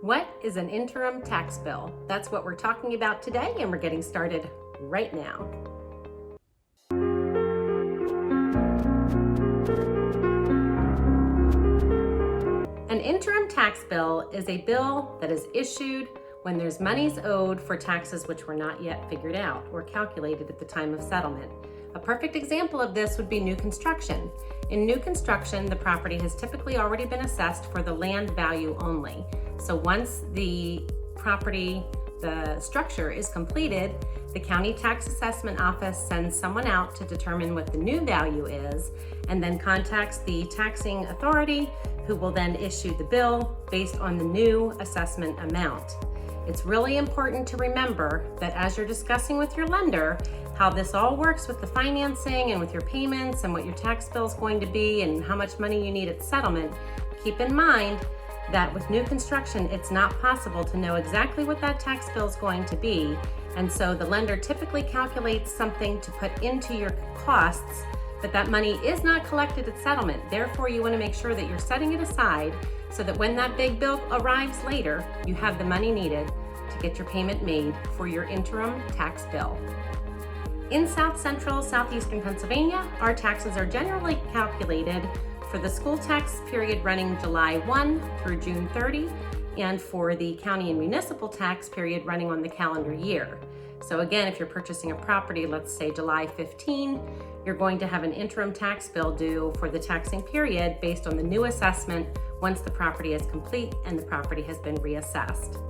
What is an interim tax bill? That's what we're talking about today, and we're getting started right now. An interim tax bill is a bill that is issued when there's monies owed for taxes which were not yet figured out or calculated at the time of settlement. A perfect example of this would be new construction. In new construction, the property has typically already been assessed for the land value only. So once the structure is completed, the county tax assessment office sends someone out to determine what the new value is and then contacts the taxing authority, who will then issue the bill based on the new assessment amount. It's really important to remember that as you're discussing with your lender how this all works with the financing and with your payments and what your tax bill is going to be and how much money you need at settlement, keep in mind that with new construction, it's not possible to know exactly what that tax bill is going to be. And so the lender typically calculates something to put into your costs, but that money is not collected at settlement. Therefore, you want to make sure that you're setting it aside so that when that big bill arrives later, you have the money needed to get your payment made for your interim tax bill. In South Central, Southeastern Pennsylvania, our taxes are generally calculated for the school tax period running July 1 through June 30, and for the county and municipal tax period running on the calendar year. So again, if you're purchasing a property, let's say July 15, you're going to have an interim tax bill due for the taxing period based on the new assessment once the property is complete and the property has been reassessed.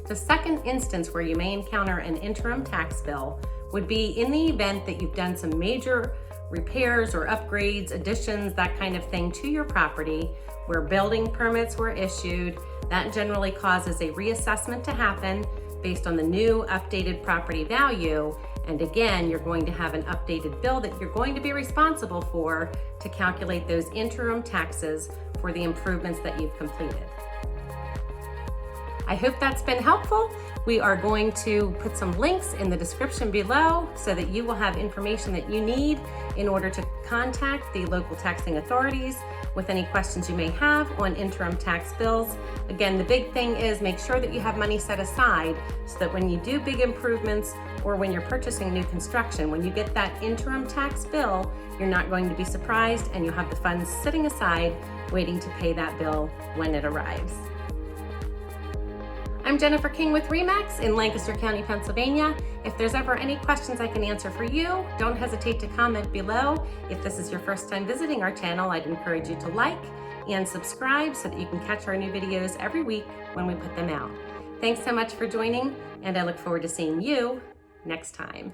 The second instance where you may encounter an interim tax bill would be in the event that you've done some major repairs or upgrades, additions, that kind of thing to your property, where building permits were issued. That generally causes a reassessment to happen based on the new updated property value. And again, you're going to have an updated bill that you're going to be responsible for to calculate those interim taxes for the improvements that you've completed. I hope that's been helpful. We are going to put some links in the description below so that you will have information that you need in order to contact the local taxing authorities with any questions you may have on interim tax bills. Again, the big thing is make sure that you have money set aside so that when you do big improvements or when you're purchasing new construction, when you get that interim tax bill, you're not going to be surprised and you'll have the funds sitting aside waiting to pay that bill when it arrives. I'm Jennifer King with RE/MAX in Lancaster County, Pennsylvania. If there's ever any questions I can answer for you, don't hesitate to comment below. If this is your first time visiting our channel, I'd encourage you to like and subscribe so that you can catch our new videos every week when we put them out. Thanks so much for joining, and I look forward to seeing you next time.